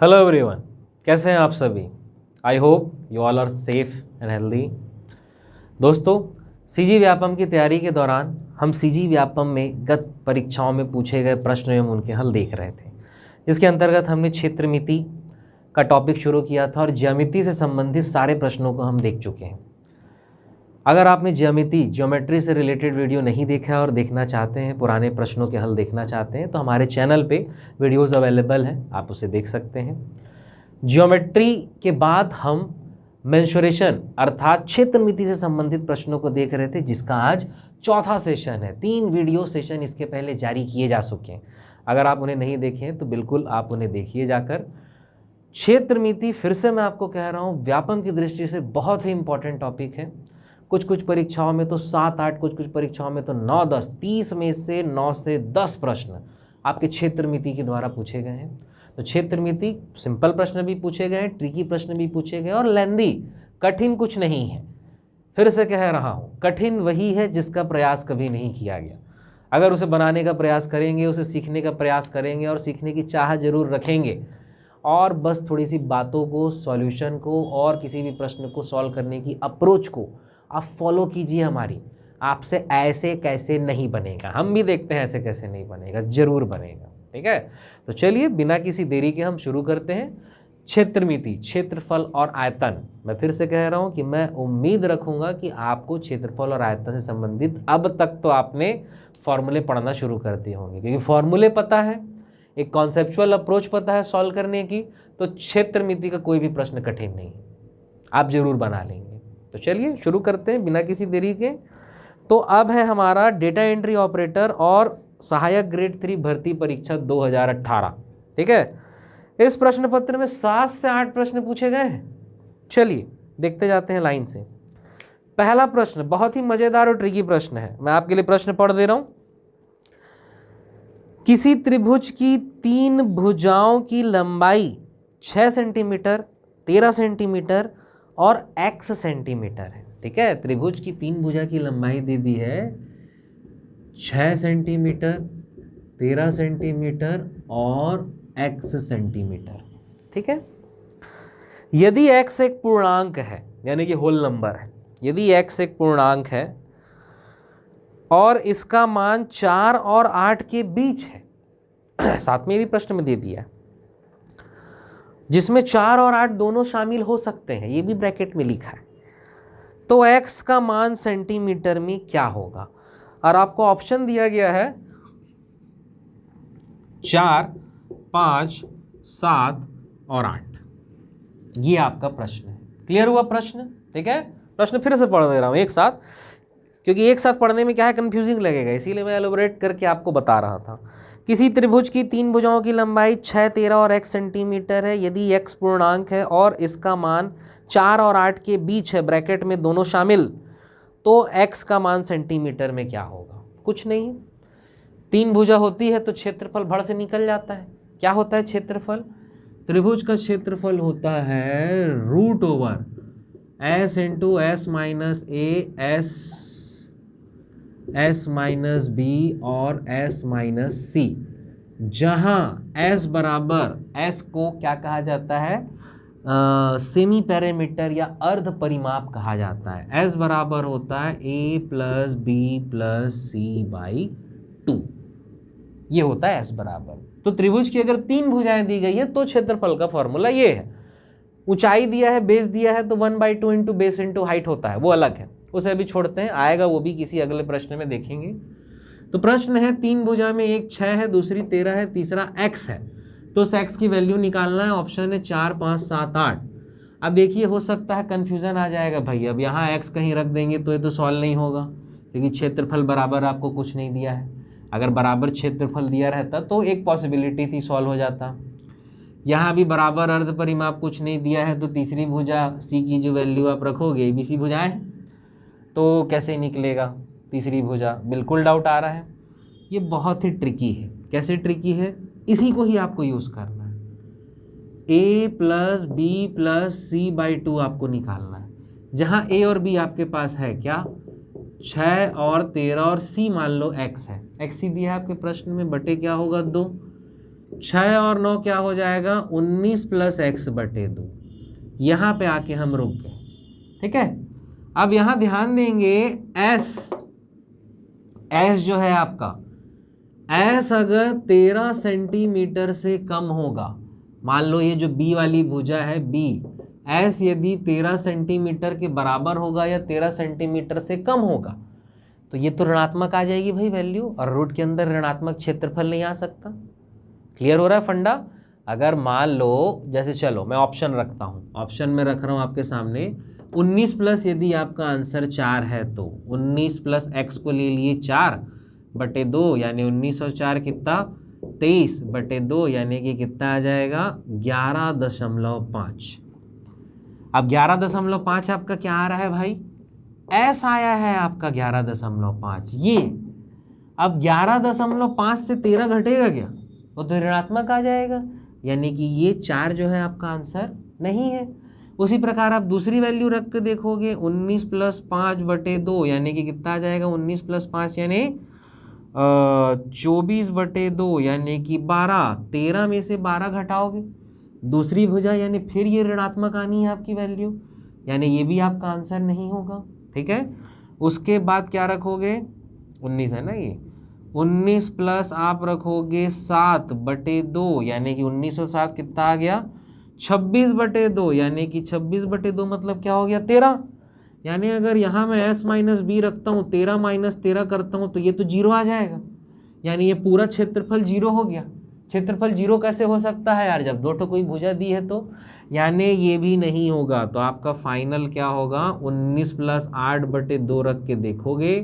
Hello everyone, कैसे हैं आप सभी। I hope you all are safe and healthy. दोस्तों, सीजी व्यापम की तैयारी के दौरान हम सीजी व्यापम में गत परीक्षाओं में पूछे गए प्रश्न एवं उनके हल देख रहे थे, जिसके अंतर्गत हमने क्षेत्रमिति का टॉपिक शुरू किया था और ज्यामिति से संबंधित सारे प्रश्नों को हम देख चुके हैं। अगर आपने ज्योमेट्री से रिलेटेड वीडियो नहीं देखा है और देखना चाहते हैं, पुराने प्रश्नों के हल देखना चाहते हैं, तो हमारे चैनल पे वीडियोस अवेलेबल हैं, आप उसे देख सकते हैं। ज्योमेट्री के बाद हम मेंसुरेशन अर्थात क्षेत्रमिति से संबंधित प्रश्नों को देख रहे थे, जिसका आज चौथा सेशन है। 3 वीडियो सेशन इसके पहले जारी किए जा चुके हैं। अगर आप उन्हें नहीं देखे हैं तो बिल्कुल आप उन्हें देखिए जाकर। क्षेत्रमिति फिर से मैं आपको कह रहा हूँ, व्यापम की दृष्टि से बहुत ही इंपॉर्टेंट टॉपिक है। कुछ परीक्षाओं में तो 7-8, कुछ परीक्षाओं में तो 9-10, 30 में से 9 से 10 प्रश्न आपके क्षेत्रमिति के द्वारा पूछे गए हैं। तो क्षेत्रमिति सिंपल प्रश्न भी पूछे गए, ट्रिकी प्रश्न भी पूछे गए और लेंदी, कठिन कुछ नहीं है। फिर से कह रहा हूँ, कठिन वही है जिसका प्रयास कभी नहीं किया गया। अगर उसे बनाने का प्रयास करेंगे, उसे सीखने का प्रयास करेंगे और सीखने की चाह जरूर रखेंगे और बस थोड़ी सी बातों को, सॉल्यूशन को और किसी भी प्रश्न को सॉल्व करने की अप्रोच को आप फॉलो कीजिए हमारी, आपसे ऐसे कैसे नहीं बनेगा। हम भी देखते हैं ऐसे कैसे नहीं बनेगा, जरूर बनेगा। ठीक है, तो चलिए बिना किसी देरी के हम शुरू करते हैं। क्षेत्रमिति, क्षेत्रफल और आयतन। मैं फिर से कह रहा हूं कि मैं उम्मीद रखूंगा कि आपको क्षेत्रफल और आयतन से संबंधित अब तक तो आपने फॉर्मूले पढ़ना शुरू कर दिए होंगे, क्योंकि फॉर्मूले पता है, एक कॉन्सेप्चुअल अप्रोच पता है सॉल्व करने की, तो क्षेत्रमिति का कोई भी प्रश्न कठिन नहीं है, आप जरूर बना लेंगे। तो चलिए शुरू करते हैं बिना किसी देरी के। तो अब है हमारा डेटा एंट्री ऑपरेटर और सहायक ग्रेड 3 भर्ती परीक्षा 2018। ठीक है, इस प्रश्न पत्र में 7 से 8 प्रश्न पूछे गए हैं। चलिए देखते जाते हैं लाइन से। पहला प्रश्न बहुत ही मजेदार और ट्रिकी प्रश्न है, मैं आपके लिए प्रश्न पढ़ दे रहा हूं। किसी त्रिभुज की 3 भुजाओं की लंबाई 6 सेंटीमीटर, 13 सेंटीमीटर और x सेंटीमीटर है। ठीक है, त्रिभुज की 3 भुजा की लंबाई दे दी है 6 सेंटीमीटर, 13 सेंटीमीटर और x सेंटीमीटर। ठीक है, यदि x एक पूर्णांक है, यानी कि होल नंबर है, यदि x एक पूर्णांक है और इसका मान 4 और 8 के बीच है, साथ में भी प्रश्न में दे दिया है, जिसमें 4 और 8 दोनों शामिल हो सकते हैं, ये भी ब्रैकेट में लिखा है, तो x का मान सेंटीमीटर में क्या होगा। और आपको ऑप्शन दिया गया है 4, 5, 7 और 8। ये आपका प्रश्न है। क्लियर हुआ प्रश्न? ठीक है, प्रश्न फिर से पढ़ दे रहा हूं एक साथ, क्योंकि एक साथ पढ़ने में क्या है, कंफ्यूजिंग लगेगा, इसीलिए मैं एलोबरेट करके आपको बता रहा था। किसी त्रिभुज की 3 भुजाओं की लंबाई 6, 13 और x सेंटीमीटर है, यदि x पूर्णांक है और इसका मान 4 और 8 के बीच है, ब्रैकेट में दोनों शामिल, तो x का मान सेंटीमीटर में क्या होगा। कुछ नहीं है, 3 भुजा होती है तो क्षेत्रफल भड़ से निकल जाता है। क्या होता है क्षेत्रफल? त्रिभुज का क्षेत्रफल होता है √s इंटू s माइनस ए, s माइनस बी और s माइनस सी, जहाँ s बराबर, s को क्या कहा जाता है, सेमी पैरामीटर या अर्ध परिमाप कहा जाता है। s बराबर होता है a plus B plus C by 2, ये होता है s बराबर। तो त्रिभुज की अगर 3 भुजाएं दी गई है तो क्षेत्रफल का फॉर्मूला ये है। ऊंचाई दिया है, बेस दिया है, तो 1/2 इंटू बेस इंटू हाइट होता है, वो अलग है, उसे अभी छोड़ते हैं, आएगा वो भी किसी अगले प्रश्न में देखेंगे। तो प्रश्न है 3 भुजा में एक 6 है, दूसरी 13 है, तीसरा x है, तो उस x की वैल्यू निकालना है। ऑप्शन है 4, 5, 7, 8। अब देखिए, हो सकता है कंफ्यूजन आ जाएगा भाई, अब यहाँ x कहीं रख देंगे तो ये तो सॉल्व नहीं होगा, क्योंकि क्षेत्रफल बराबर आपको कुछ नहीं दिया है। अगर बराबर क्षेत्रफल दिया रहता तो एक पॉसिबिलिटी थी, सॉल्व हो जाता। यहाँ भी बराबर अर्ध परिमाप कुछ नहीं दिया है, तो तीसरी भुजा c की जो वैल्यू आप रखोगे, ABC भुजाएं, तो कैसे निकलेगा तीसरी भुजा, बिल्कुल डाउट आ रहा है। ये बहुत ही ट्रिकी है। कैसे ट्रिकी है, इसी को ही आपको यूज़ करना है। a plus B plus C by 2 आपको निकालना है, जहाँ a और b आपके पास है क्या, 6 और 13 और c मान लो x है, x ही दिया है आपके प्रश्न में, बटे क्या होगा 2, 6 और 9 क्या हो जाएगा 19 प्लस एक्स बटे 2। यहाँ पे आके हम रुक गए, ठीक है। अब यहाँ ध्यान देंगे एस जो है आपका, एस अगर 13 सेंटीमीटर से कम होगा, मान लो ये जो बी वाली भुजा है बी, एस यदि 13 सेंटीमीटर के बराबर होगा या 13 सेंटीमीटर से कम होगा तो ये तो ऋणात्मक आ जाएगी भाई वैल्यू, और रूट के अंदर ऋणात्मक क्षेत्रफल नहीं आ सकता। क्लियर हो रहा है फंडा। अगर मान लो जैसे, चलो मैं ऑप्शन रखता हूँ, ऑप्शन में रख रहा हूँ आपके सामने, 19 प्लस यदि आपका आंसर 4 है तो 19 प्लस एक्स को ले लिए 4 बटे 2 यानी 19 और 4 कितना 23 बटे 2 यानी कि कितना आ जाएगा 11.5। अब 11.5 आपका क्या आ रहा है भाई, एस आया है आपका 11.5। ये अब 11.5 से 13 घटेगा क्या, वो तो ऋणात्मक आ जाएगा, यानी कि ये 4 जो है आपका आंसर नहीं है। उसी प्रकार आप दूसरी वैल्यू रख के देखोगे, 19 प्लस 5 बटे 2 यानी कि कितना आ जाएगा 19 प्लस 5 यानी 24 बटे 2 यानी कि 12। 13 में से 12 घटाओगे दूसरी भुजा, यानी फिर ये ऋणात्मक आनी है आपकी वैल्यू, यानी ये भी आपका आंसर नहीं होगा, ठीक है। उसके बाद क्या रखोगे 19 है ना, ये 19 प्लस आप रखोगे 7 बटे 2 यानी कि 19 और 7 कितना आ गया 26 बटे 2 यानी कि 26 बटे 2 मतलब क्या हो गया 13। यानी अगर यहाँ मैं s माइनस बी रखता हूँ 13 माइनस 13 करता हूँ तो ये तो 0 आ जाएगा, यानी ये पूरा क्षेत्रफल 0 हो गया। क्षेत्रफल 0 कैसे हो सकता है यार, जब दो ठो कोई भुजा दी है तो, यानी ये भी नहीं होगा। तो आपका फाइनल क्या होगा 19 प्लस 8 बटे 2 रख के देखोगे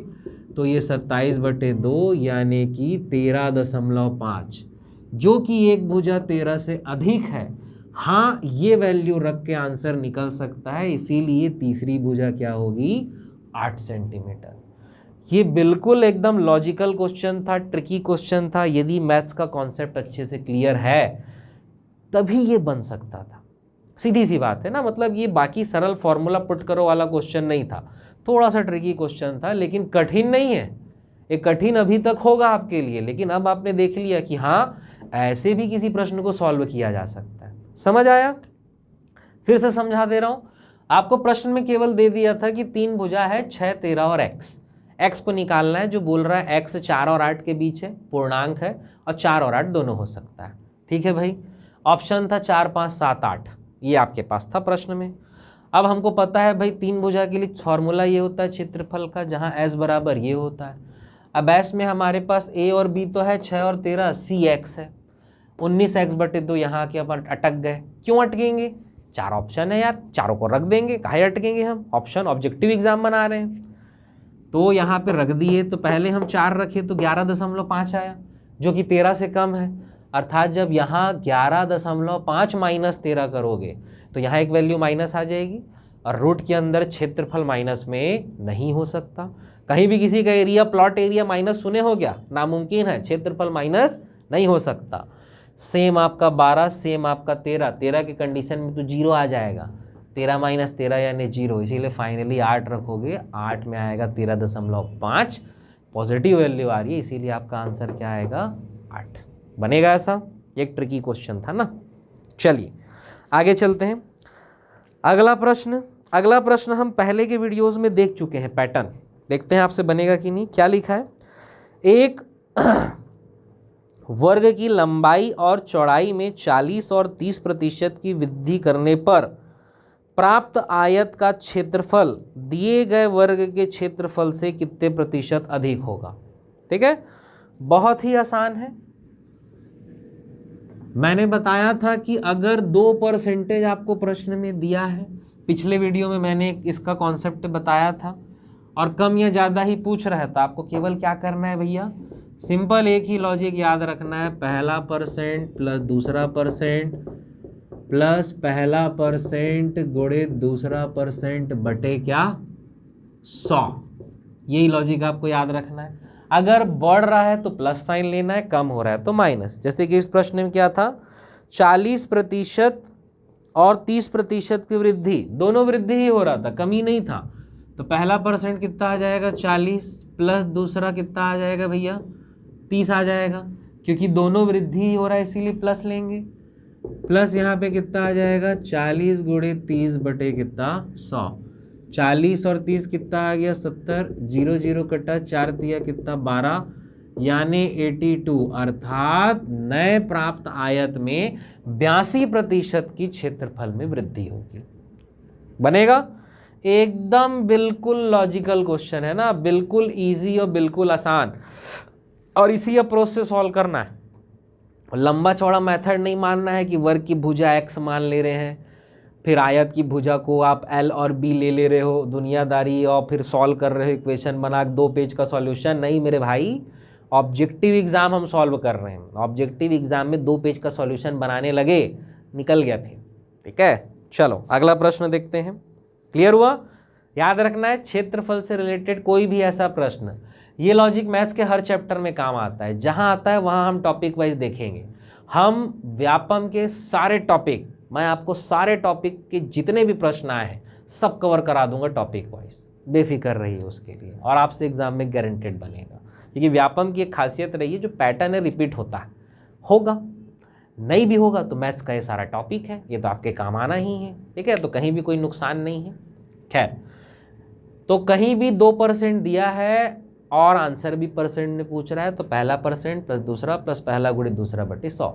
तो ये 27 बटे 2 यानी कि 13.5, जो कि एक भुजा 13 से अधिक है। हाँ, ये वैल्यू रख के आंसर निकल सकता है, इसीलिए तीसरी भुजा क्या होगी 8 सेंटीमीटर। ये बिल्कुल एकदम लॉजिकल क्वेश्चन था, ट्रिकी क्वेश्चन था। यदि मैथ्स का कॉन्सेप्ट अच्छे से क्लियर है तभी ये बन सकता था, सीधी सी बात है ना। मतलब ये बाकी सरल फॉर्मूला पुट करो वाला क्वेश्चन नहीं था, थोड़ा सा ट्रिकी क्वेश्चन था, लेकिन कठिन नहीं है। एक कठिन अभी तक होगा आपके लिए, लेकिन अब आपने देख लिया कि हाँ ऐसे भी किसी प्रश्न को सॉल्व किया जा सकता है। समझ आया? फिर से समझा दे रहा हूँ आपको। प्रश्न में केवल दे दिया था कि 3 भुजा है 6, 13 और एक्स को निकालना है। जो बोल रहा है एक्स 4 और 8 के बीच है, पूर्णांक है, और 4 और 8 दोनों हो सकता है, ठीक है भाई। ऑप्शन था 4, 5, 7, 8, ये आपके पास था प्रश्न में। अब हमको पता है भाई 3 भुजा के लिए फॉर्मूला ये होता है क्षेत्रफल का, जहाँ एस बराबर ये होता है। अब एस में हमारे पास ए और बी तो है 6 और 13, सी एक्स है 19 एक्स बटे 2। यहाँ के अपन अटक गए, क्यों अटकेंगे, 4 ऑप्शन है यार, चारों को रख देंगे, काहे अटकेंगे हम, ऑप्शन ऑब्जेक्टिव एग्जाम बना रहे हैं। तो यहाँ पे रख दिए, तो पहले हम 4 रखे तो 11.5 आया, जो कि 13 से कम है। अर्थात जब यहाँ 11.5 माइनस 13 करोगे तो यहाँ एक वैल्यू माइनस आ जाएगी, और रूट के अंदर क्षेत्रफल माइनस में नहीं हो सकता। कहीं भी किसी का एरिया, प्लॉट एरिया माइनस सुने हो गया, नामुमकिन है, क्षेत्रफल माइनस नहीं हो सकता। सेम आपका 12, सेम आपका 13 के कंडीशन में तो 0 आ जाएगा, 13 माइनस 13 यानी 0, इसीलिए फाइनली 8 रखोगे, 8 में आएगा 13.5, पॉजिटिव वैल्यू आ रही है, इसीलिए आपका आंसर क्या आएगा 8 बनेगा। ऐसा एक ट्रिकी क्वेश्चन था ना। चलिए आगे चलते हैं। अगला प्रश्न हम पहले के वीडियोस में देख चुके हैं, पैटर्न देखते हैं आपसे बनेगा कि नहीं। क्या लिखा है, एक वर्ग की लंबाई और चौड़ाई में 40 और 30% की वृद्धि करने पर प्राप्त आयत का क्षेत्रफल दिए गए वर्ग के क्षेत्रफल से कितने प्रतिशत अधिक होगा। ठीक है, बहुत ही आसान है। मैंने बताया था कि अगर 2% आपको प्रश्न में दिया है, पिछले वीडियो में मैंने इसका कॉन्सेप्ट बताया था, और कम या ज़्यादा ही पूछ रहा है, तो आपको केवल क्या करना है भैया, सिंपल एक ही लॉजिक याद रखना है, पहला परसेंट प्लस दूसरा परसेंट प्लस पहला परसेंट गुणे दूसरा परसेंट बटे क्या 100। यही लॉजिक आपको याद रखना है। अगर बढ़ रहा है तो प्लस साइन लेना है, कम हो रहा है तो माइनस। जैसे कि इस प्रश्न में क्या था, 40% और 30% की वृद्धि, दोनों वृद्धि ही हो रहा था, कमी नहीं था। तो पहला परसेंट कितना आ जाएगा 40 प्लस दूसरा कितना आ जाएगा भैया 30 आ जाएगा। क्योंकि दोनों वृद्धि ही हो रहा है इसीलिए प्लस लेंगे। प्लस यहाँ पे कितना आ जाएगा 40 गुणे 30 बटे कितना 100। 40 और 30 कितना आ गया 70, 0 0 कटा 4 दिया कितना 12 यानी 82। अर्थात नए प्राप्त आयत में 82% की क्षेत्रफल में वृद्धि होगी। बनेगा? एकदम बिल्कुल लॉजिकल क्वेश्चन है ना, बिल्कुल इजी और बिल्कुल आसान, और इसी अप्रोच से सॉल्व करना है। लंबा चौड़ा मेथड नहीं मानना है कि वर्ग की भुजा x मान ले रहे हैं, फिर आयत की भुजा को आप l और b ले रहे हो दुनियादारी, और फिर सॉल्व कर रहे हो इक्वेशन बना 2 पेज का सॉल्यूशन। नहीं मेरे भाई, ऑब्जेक्टिव एग्जाम हम सॉल्व कर रहे हैं। ऑब्जेक्टिव एग्जाम में 2 पेज का सॉल्यूशन बनाने लगे, निकल गया फिर। ठीक है, चलो अगला प्रश्न देखते हैं। क्लियर हुआ? याद रखना है क्षेत्रफल से रिलेटेड कोई भी ऐसा प्रश्न, ये लॉजिक मैथ्स के हर चैप्टर में काम आता है। जहां आता है वहां हम टॉपिक वाइज देखेंगे। हम व्यापम के सारे टॉपिक, मैं आपको सारे टॉपिक के जितने भी प्रश्न आए हैं सब कवर करा दूंगा टॉपिक वाइज, बेफिक्र रहिए उसके लिए, और आपसे एग्जाम में गारंटेड बनेगा। क्योंकि व्यापम की एक खासियत रही है, जो पैटर्न है रिपीट होता है, होगा नहीं भी होगा तो मैथ्स का ये सारा टॉपिक है, ये तो आपके काम आना ही है। ठीक है, तो कहीं भी कोई नुकसान नहीं है। खैर, तो कहीं भी 2% दिया है और आंसर भी परसेंट में पूछ रहा है, तो पहला परसेंट प्लस दूसरा प्लस पहला गुणे दूसरा बटे 100।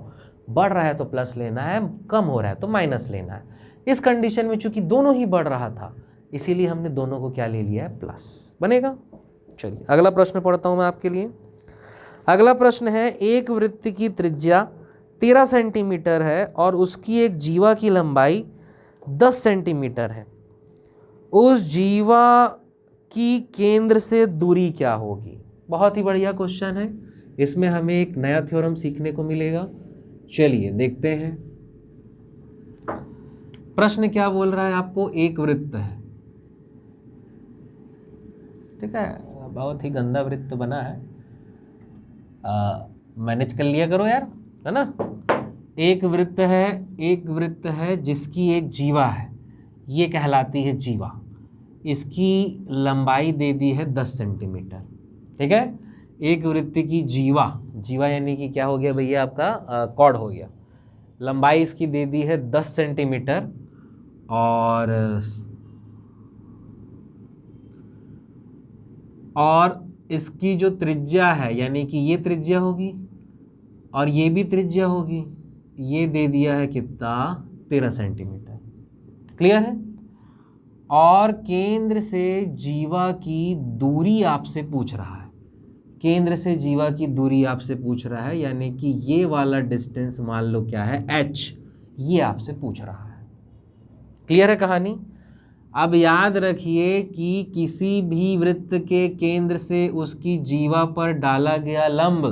बढ़ रहा है तो प्लस लेना है, कम हो रहा है तो माइनस लेना है। इस कंडीशन में चूंकि दोनों ही बढ़ रहा था, इसीलिए हमने दोनों को क्या ले लिया है, प्लस। बनेगा? चलिए अगला प्रश्न पढ़ता हूं मैं आपके लिए। अगला प्रश्न है, एक वृत्त की त्रिज्या 13 सेंटीमीटर है और उसकी एक जीवा की लंबाई 10 सेंटीमीटर है। उस जीवा की केंद्र से दूरी क्या होगी? बहुत ही बढ़िया क्वेश्चन है, इसमें हमें एक नया थ्योरम सीखने को मिलेगा। चलिए देखते हैं प्रश्न क्या बोल रहा है आपको। एक वृत्त है, ठीक है, बहुत ही गंदा वृत्त बना है, मैनेज कर लिया करो यार, है ना। एक वृत्त है जिसकी एक जीवा है, ये कहलाती है जीवा। इसकी लंबाई दे दी है 10 सेंटीमीटर। ठीक है, एक वृत्त की जीवा यानी कि क्या हो गया भैया, आपका कॉर्ड हो गया। लंबाई इसकी दे दी है 10 सेंटीमीटर और इसकी जो त्रिज्या है, यानी कि ये त्रिज्या होगी और ये भी त्रिज्या होगी, ये दे दिया है कितना 13 सेंटीमीटर। क्लियर है? और केंद्र से जीवा की दूरी आपसे पूछ रहा है, केंद्र से जीवा की दूरी आपसे पूछ रहा है, यानी कि ये वाला डिस्टेंस मान लो क्या है, h, ये आपसे पूछ रहा है। क्लियर है कहानी? अब याद रखिए कि किसी भी वृत्त के केंद्र से उसकी जीवा पर डाला गया लंब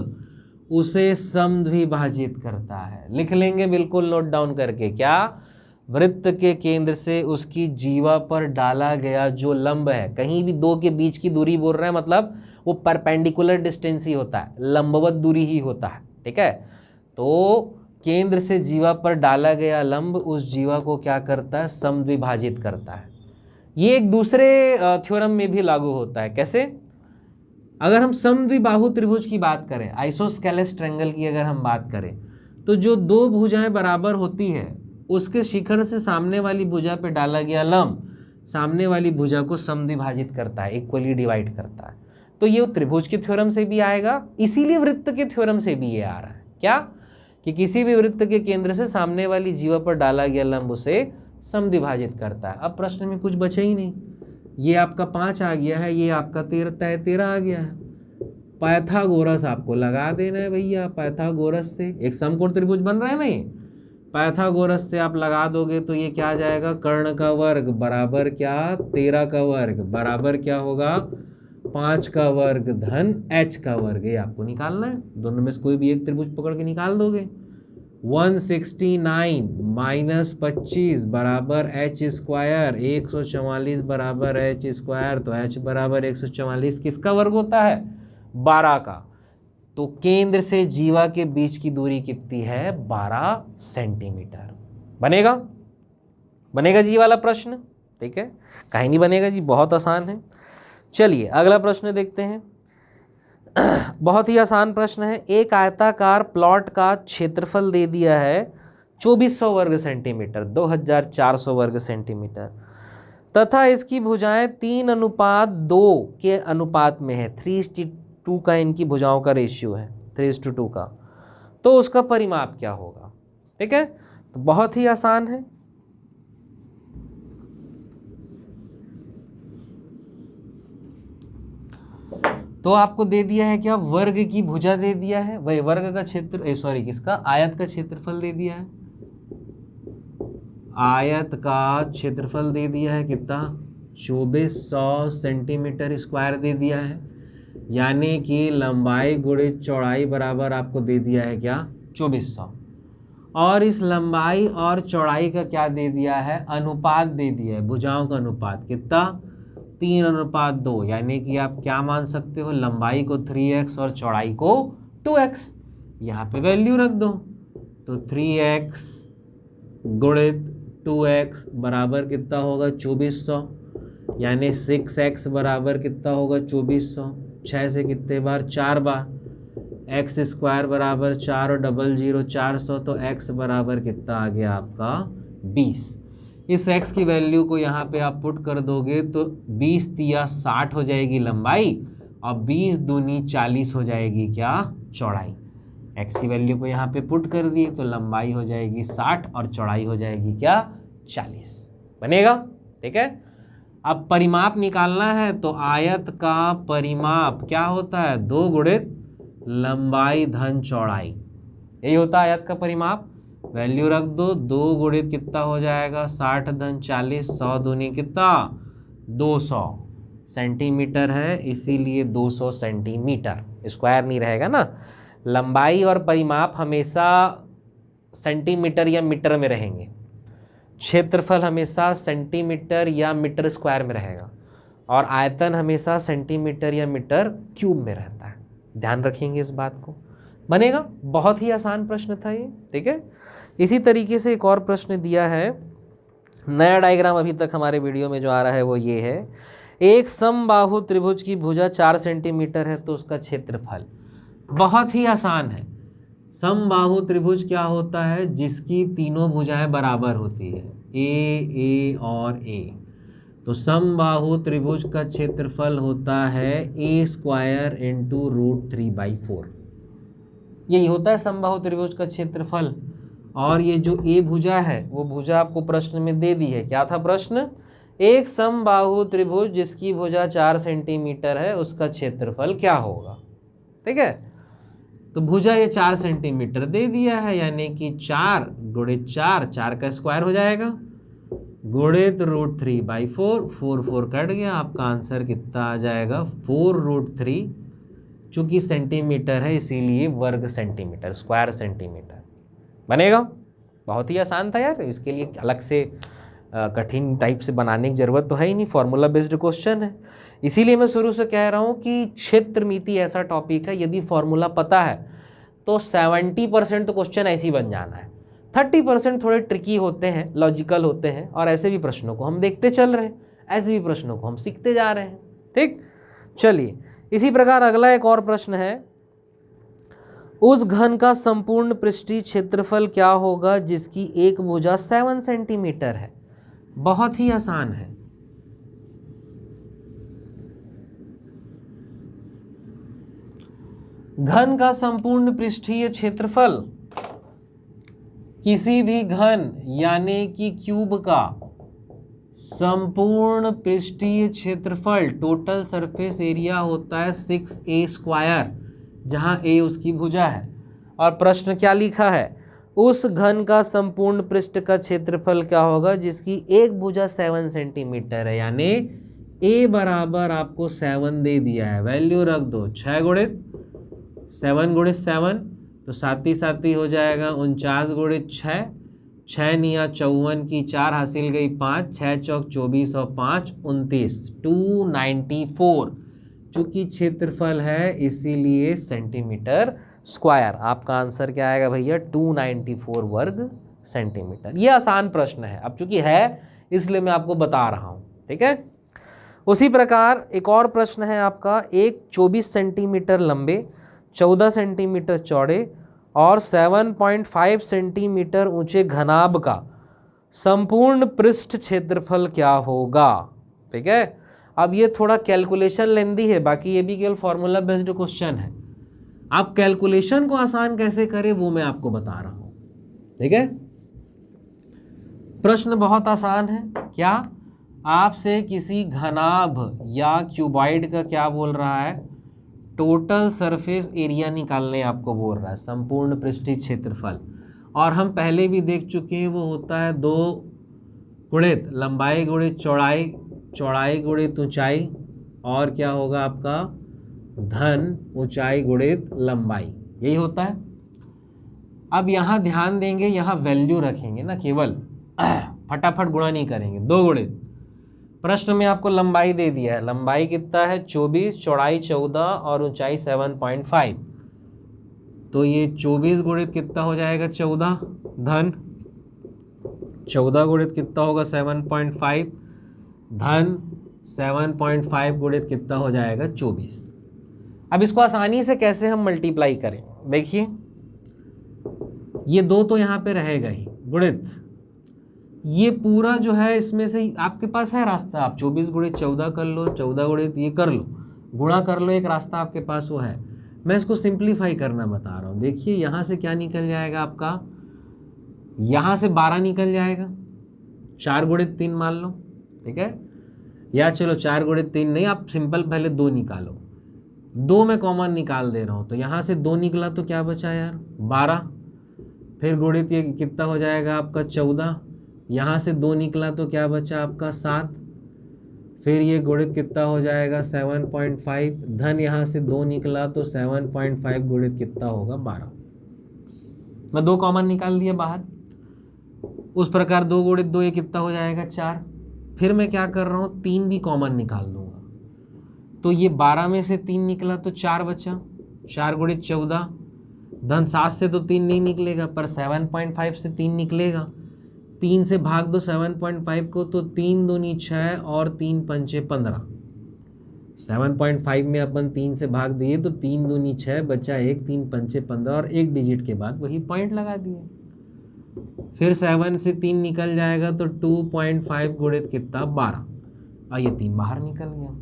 उसे समद्विभाजित करता है। लिख लेंगे बिल्कुल नोट डाउन करके, क्या? वृत्त के केंद्र से उसकी जीवा पर डाला गया जो लंब है, कहीं भी दो के बीच की दूरी बोल रहे हैं, मतलब वो परपेंडिकुलर डिस्टेंस ही होता है, लंबवत दूरी ही होता है। ठीक है, तो केंद्र से जीवा पर डाला गया लंब उस जीवा को क्या करता है, समद्विभाजित करता है। ये एक दूसरे थ्योरम में भी लागू होता है। कैसे? अगर हम समद्विबाहु त्रिभुज की बात करें, आइसोस्केलेस ट्रायंगल की अगर हम बात करें, तो जो दो भुजाएं बराबर होती है उसके शिखर से सामने वाली भुजा पे डाला गया लंब सामने वाली भुजा को समद्विभाजित करता है, इक्वली डिवाइड करता है। तो ये त्रिभुज के थ्योरम से भी आएगा, इसीलिए वृत्त के थ्योरम से भी ये आ रहा है। क्या? कि किसी भी वृत्त के केंद्र से सामने वाली जीवा पर डाला गया लंब उसे समद्विभाजित करता है। अब प्रश्न में कुछ बचे ही नहीं, ये आपका 5 आ गया है, ये आपका 13 आ गया है। पाइथागोरस आपको लगा देना है भैया, पाइथागोरस से एक समकोण त्रिभुज बन रहा है ना, ये पाइथागोरस से आप लगा दोगे तो ये क्या आ जाएगा, कर्ण का वर्ग बराबर क्या, 13 का वर्ग बराबर क्या होगा, 5 का वर्ग धन h का वर्ग। ये आपको निकालना है, दोनों में से कोई भी एक त्रिभुज पकड़ के निकाल दोगे। 169 माइनस 25 बराबर h स्क्वायर, 144 बराबर h स्क्वायर, तो h बराबर 144 किसका वर्ग होता है, 12 का। तो केंद्र से जीवा के बीच की दूरी कितनी है, 12 सेंटीमीटर। बनेगा? बनेगा जी वाला प्रश्न? ठीक है, कहीं नहीं बनेगा जी, बहुत आसान है। चलिए अगला प्रश्न देखते हैं। बहुत ही आसान प्रश्न है। एक आयताकार प्लॉट का क्षेत्रफल दे दिया है 2400 वर्ग सेंटीमीटर, 2400 वर्ग सेंटीमीटर, तथा इसकी भुजाएं 3:2 के अनुपात में है। 3:2 का इनकी भुजाओं का रेशियो है, 3:2 का। तो उसका परिमाप क्या होगा? ठीक है, तो बहुत ही आसान है। तो आपको दे दिया है क्या? वर्ग की भुजा दे दिया है, वही वर्ग का क्षेत्र सॉरी किसका, आयत का क्षेत्रफल दे दिया है। आयत का क्षेत्रफल दे दिया है कितना? 2400 सेंटीमीटर स्क्वायर दे दिया है, यानी कि लंबाई गुणित चौड़ाई बराबर आपको दे दिया है क्या? 2400। और इस लंबाई और चौड़ाई का क्या दे दिया है? अनुपात दे दिया है, भुजाओं का अनुपात कितना? 3:2, यानी कि आप क्या मान सकते हो? लंबाई को 3x और चौड़ाई को 2x। यहाँ पे वैल्यू रख दो, तो 3x गुणित 2x बराबर कितना होगा? 2400, यानी 6x बराबर कितना होगा? 2400। 6 से कितने बार? 4 बार। x स्क्वायर बराबर 4 और 00 400, तो x बराबर कितना आ गया आपका? 20। इस x की वैल्यू को यहाँ पे आप पुट कर दोगे तो 20 तिया 60 हो जाएगी लंबाई, और 20 दूनी 40 हो जाएगी क्या? चौड़ाई। x की वैल्यू को यहाँ पे पुट कर दिए तो लंबाई हो जाएगी 60 और चौड़ाई हो जाएगी क्या? 40। बनेगा? ठीक है। अब परिमाप निकालना है, तो आयत का परिमाप क्या होता है? 2 गुणित लंबाई धन चौड़ाई, यही होता है आयत का परिमाप। वैल्यू रख दो, 2 गुणित कितना हो जाएगा? 60 धन 40, 100 दूनी कितना? 200 सेंटीमीटर है, इसीलिए 200 सेंटीमीटर। स्क्वायर नहीं रहेगा ना। लंबाई और परिमाप हमेशा सेंटीमीटर या मीटर में रहेंगे, क्षेत्रफल हमेशा सेंटीमीटर या मीटर स्क्वायर में रहेगा, और आयतन हमेशा सेंटीमीटर या मीटर क्यूब में रहता है। ध्यान रखेंगे इस बात को। बनेगा? बहुत ही आसान प्रश्न था ये। ठीक है। इसी तरीके से एक और प्रश्न दिया है, नया डायग्राम अभी तक हमारे वीडियो में जो आ रहा है वो ये है। एक समबाहु त्रिभुज की भुजा 4 सेंटीमीटर है, तो उसका क्षेत्रफल। बहुत ही आसान है। समबाहु त्रिभुज क्या होता है? जिसकी तीनों भुजाएं बराबर होती है, ए और ए। तो समबाहु त्रिभुज का क्षेत्रफल होता है a स्क्वायर इंटू √3/4। यही होता है समबाहु त्रिभुज का क्षेत्रफल। और ये जो ए भुजा है वो भुजा आपको प्रश्न में दे दी है। क्या था प्रश्न? एक समबाहु त्रिभुज जिसकी भुजा 4 सेंटीमीटर है, उसका क्षेत्रफल क्या होगा? ठीक है। तो भुजा ये 4 सेंटीमीटर दे दिया है, यानी कि 4 गुणित 4, 4 का स्क्वायर हो जाएगा, गुणित √3/4, 4 कट गया, आपका आंसर कितना आ जाएगा? 4√3। चूंकि सेंटीमीटर है इसीलिए वर्ग सेंटीमीटर, स्क्वायर सेंटीमीटर। बनेगा? बहुत ही आसान था यार, इसके लिए अलग से कठिन टाइप से बनाने की ज़रूरत तो है ही नहीं, फॉर्मूला बेस्ड क्वेश्चन है। इसीलिए मैं शुरू से कह रहा हूँ कि क्षेत्रमिति ऐसा टॉपिक है, यदि फॉर्मूला पता है तो 70% तो क्वेश्चन ऐसे ही बन जाना है। 30% थोड़े ट्रिकी होते हैं, लॉजिकल होते हैं, और ऐसे भी प्रश्नों को हम देखते चल रहे हैं, ऐसे भी प्रश्नों को हम सीखते जा रहे हैं। ठीक, चलिए इसी प्रकार अगला एक और प्रश्न है। उस घन का संपूर्ण पृष्ठीय क्षेत्रफल क्या होगा जिसकी एक भुजा 7 सेंटीमीटर है? बहुत ही आसान है। घन का संपूर्ण पृष्ठीय क्षेत्रफल किसी भी घन यानी कि क्यूब का संपूर्ण पृष्ठीय क्षेत्रफल, टोटल सरफेस एरिया होता है 6a स्क्वायर, जहां a उसकी भुजा है। और प्रश्न क्या लिखा है? उस घन का संपूर्ण पृष्ठ का क्षेत्रफल क्या होगा जिसकी एक भुजा 7 सेंटीमीटर है, यानी a बराबर आपको 7 दे दिया है। वैल्यू रख दो, 6 गुणित 7 गुणित 7, तो साथी हो जाएगा 49 गुणित 6, 6 निया 54 की 4 हासिल गई 5, 6 चौक 24 और 5 29, 294। चूंकि क्षेत्रफल है इसीलिए सेंटीमीटर स्क्वायर। आपका आंसर क्या आएगा भैया? 294 वर्ग सेंटीमीटर। ये आसान प्रश्न है, अब चूंकि है इसलिए मैं आपको बता रहा हूँ। ठीक है। उसी प्रकार एक और प्रश्न है आपका, एक 24 सेंटीमीटर लंबे, 14 सेंटीमीटर चौड़े और 7.5 सेंटीमीटर ऊंचे घनाभ का संपूर्ण पृष्ठ क्षेत्रफल क्या होगा। ठीक है, अब ये थोड़ा कैलकुलेशन लेंदी है, बाकी ये भी केवल फॉर्मूला बेस्ड क्वेश्चन है। आप कैलकुलेशन को आसान कैसे करें वो मैं आपको बता रहा हूं। ठीक है, प्रश्न बहुत आसान है। क्या आपसे किसी घनाभ या क्यूबॉइड का क्या बोल रहा है, टोटल सरफेस एरिया निकालने आपको बोल रहा है, संपूर्ण पृष्ठीय क्षेत्रफल। और हम पहले भी देख चुके हैं वो होता है 2 गुणित लंबाई गुणित चौड़ाई, चौड़ाई गुणित ऊंचाई, और क्या होगा आपका धन ऊंचाई गुणित लंबाई, यही होता है। अब यहाँ ध्यान देंगे, यहाँ वैल्यू रखेंगे ना, केवल फटाफट गुणा नहीं करेंगे। 2 गुणित, प्रश्न में आपको लंबाई दे दिया है, लंबाई कितना है 24, चौड़ाई 14 और ऊंचाई 7.5, तो ये 24 गुणित कितना हो जाएगा 14, धन 14 गुणित कितना होगा 7.5, धन 7.5 गुणित कितना हो जाएगा 24। अब इसको आसानी से कैसे हम मल्टीप्लाई करें, देखिए ये 2 तो यहाँ पे रहेगा ही, गुणित ये पूरा जो है इसमें से आपके पास है रास्ता, आप 24 गुणित 14 कर लो, 14 गुणित ये कर लो, गुणा कर लो, एक रास्ता आपके पास वो है। मैं इसको सिंप्लीफाई करना बता रहा हूँ। देखिए यहाँ से क्या निकल जाएगा आपका, यहाँ से 12 निकल जाएगा, 4 गुणित 3 मान लो। ठीक है, या चलो 4 गुणित 3 नहीं, आप सिंपल पहले 2 निकालो, 2 मैं कॉमन निकाल दे रहा हूँ, तो यहाँ से 2 निकला तो क्या बचा यार 12, फिर गुणित ये कितना हो जाएगा आपका 14, यहाँ से 2 निकला तो क्या बचा आपका 7, फिर ये गुणित कितना हो जाएगा 7.5, धन यहाँ से 2 निकला तो 7.5 गुणित कितना होगा 12, मैं 2 कॉमन निकाल दिया बाहर। उस प्रकार 2 गुणित 2 ये कितना हो जाएगा 4, फिर मैं क्या कर रहा हूँ 3 भी कॉमन निकाल दूंगा, तो ये 12 में से 3 निकला तो 4 बचा, 4 गुणित 14, धन 7 से तो 3 नहीं निकलेगा पर 7.5 से 3 निकलेगा, 3 से भाग दो 7.5 को, तो 3 दूनी 6 और 3 पंचे 15, 7.5 में अपन 3 से भाग दिए तो 3 दूनी 6 बचा 1, 3 पंचे 15 और 1 डिजिट के बाद वही पॉइंट लगा दिए। फिर 7 से 3 निकल जाएगा तो 2.5 गुणित कितना 12, और ये 3 बाहर निकल गया,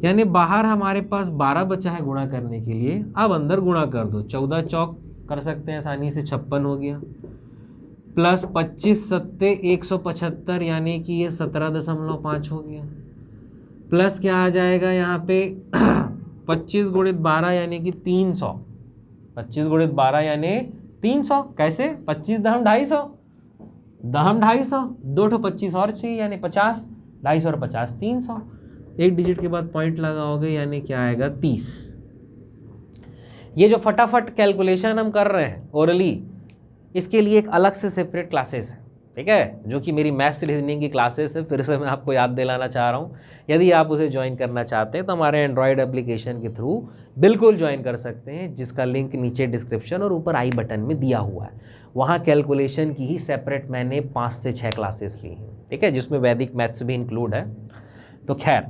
यानी बाहर हमारे पास 12 बचा है गुणा करने के लिए। अब अंदर गुणा कर दो, 14 चौक कर सकते हैं आसानी से, 56 हो गया, प्लस 25 सत्ते 175, यानी कि ये 17.5 हो गया, प्लस क्या आ जाएगा यहाँ पे 25 गुणित 12 यानी कि 300, 25 गुणित 12 यानी 300, कैसे 25 दहम 250, दहम 250, 2 ठो 25 और चाहिए यानी 50, 250 और 50 300, 1 डिजिट के बाद पॉइंट लगाओगे यानी क्या आएगा 30। ये जो फटाफट कैलकुलेशन हम कर रहे हैं ओरली, इसके लिए एक अलग से सेपरेट क्लासेस है, ठीक है, जो कि मेरी मैथ्स रीजनिंग की क्लासेस है। फिर से मैं आपको याद दिलाना चाह रहा हूँ, यदि आप उसे ज्वाइन करना चाहते हैं तो हमारे एंड्रॉयड एप्लीकेशन के थ्रू बिल्कुल ज्वाइन कर सकते हैं, जिसका लिंक नीचे डिस्क्रिप्शन और ऊपर आई बटन में दिया हुआ है। वहाँ कैलकुलेशन की ही सेपरेट मैंने 5 से 6 क्लासेस ली हैं, ठीक है, जिसमें वैदिक मैथ्स भी इंक्लूड है। तो खैर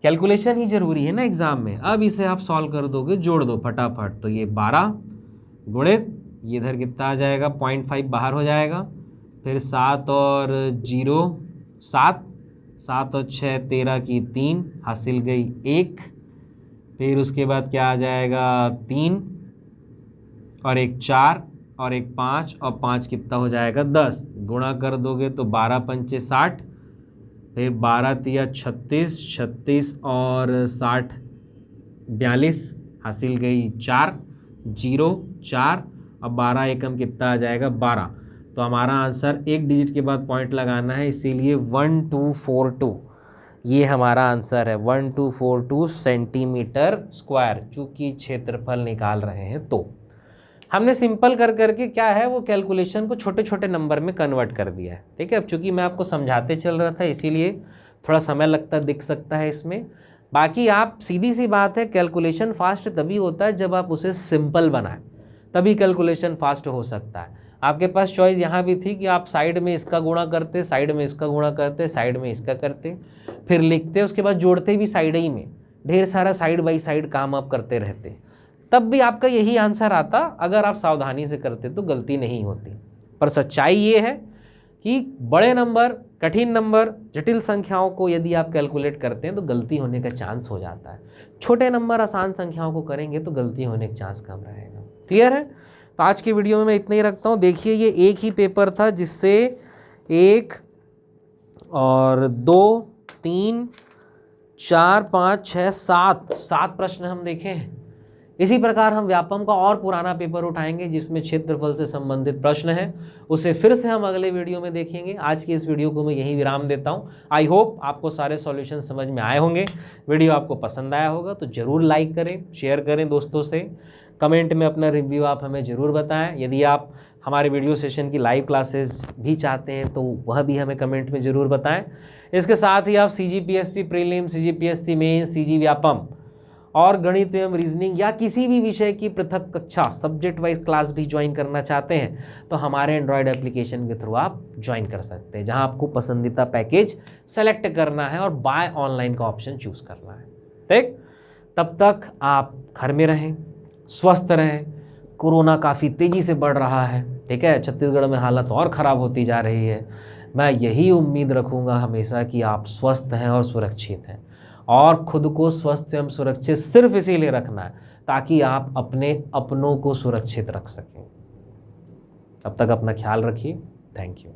कैलकुलेशन ही ज़रूरी है ना एग्ज़ाम में। अब इसे आप सॉल्व कर दोगे, जोड़ दो फटाफट, तो ये 12 गुणित ये इधर कितना आ जाएगा 0.5 बाहर हो जाएगा, फिर 7 और 0 7, 7 और 6 13 की 3 हासिल गई 1, फिर उसके बाद क्या आ जाएगा 3 और 1 4 और 1 5 और 5 कितना हो जाएगा 10, गुणा कर दोगे तो 12 पंचे 60, फिर 12 तिया 36, 36 और 60 42 हासिल गई 4 0 4, अब 12 एकम कितना आ जाएगा 12। तो हमारा आंसर 1 डिजिट के बाद पॉइंट लगाना है, इसीलिए 1242 ये हमारा आंसर है, 1242 सेंटीमीटर स्क्वायर, चूँकि क्षेत्रफल निकाल रहे हैं। तो हमने सिंपल कर करके क्या है वो कैलकुलेशन को छोटे छोटे नंबर में कन्वर्ट कर दिया है, ठीक है। अब चूँकि मैं आपको समझाते चल रहा था इसीलिए थोड़ा समय लगता दिख सकता है इसमें, बाकी आप सीधी सी बात है कैलकुलेशन फास्ट तभी होता है जब आप उसे सिंपल बनाएं, तभी कैलकुलेशन फास्ट हो सकता है। आपके पास चॉइस यहाँ भी थी कि आप साइड में इसका गुणा करते, साइड में इसका गुणा करते, साइड में इसका करते, फिर लिखते, उसके बाद जोड़ते भी साइड ही में, ढेर सारा साइड बाई साइड काम आप करते रहते, तब भी आपका यही आंसर आता। अगर आप सावधानी से करते तो गलती नहीं होती। पर सच्चाई ये है कि बड़े नंबर, कठिन नंबर, जटिल संख्याओं को यदि आप कैलकुलेट करते हैं तो गलती होने का चांस हो जाता है। छोटे नंबर, आसान संख्याओं को करेंगे तो गलती होने का चांस कम रहेगा। क्लियर है? तो आज की वीडियो में मैं इतना ही रखता हूँ। देखिए, ये एक ही पेपर था जिससे 1 और 2, 3, 4, 5, 6, 7 प्रश्न हम देखे हैं। इसी प्रकार हम व्यापम का और पुराना पेपर उठाएंगे जिसमें क्षेत्रफल से संबंधित प्रश्न है, उसे फिर से हम अगले वीडियो में देखेंगे। आज की इस वीडियो को मैं यहीं विराम देता हूं। आई होप आपको सारे सॉल्यूशन समझ में आए होंगे। वीडियो आपको पसंद आया होगा तो ज़रूर लाइक करें, शेयर करें दोस्तों से। कमेंट में अपना रिव्यू आप हमें ज़रूर बताएं। यदि आप हमारे वीडियो सेशन की लाइव क्लासेस भी चाहते हैं तो वह भी हमें कमेंट में ज़रूर बताएं। इसके साथ ही आप CGPSC prelim, CGPSC mains, CG Vyapam और गणित एवं रीजनिंग या किसी भी विषय की पृथक कक्षा, सब्जेक्ट वाइज क्लास भी ज्वाइन करना चाहते हैं तो हमारे एंड्रॉयड एप्लीकेशन के थ्रू आप ज्वाइन कर सकते हैं, जहां आपको पसंदीदा पैकेज सेलेक्ट करना है और बाय ऑनलाइन का ऑप्शन चूज़ करना है। ठीक, तब तक आप घर में रहें, स्वस्थ रहें। कोरोना काफ़ी तेज़ी से बढ़ रहा है, ठीक है, छत्तीसगढ़ में हालत और ख़राब होती जा रही है। मैं यही उम्मीद रखूँगा हमेशा कि आप स्वस्थ हैं और सुरक्षित हैं, और खुद को स्वस्थ एवं सुरक्षित सिर्फ इसीलिए रखना है ताकि आप अपने अपनों को सुरक्षित रख सकें। तब तक अपना ख्याल रखिए। Thank you.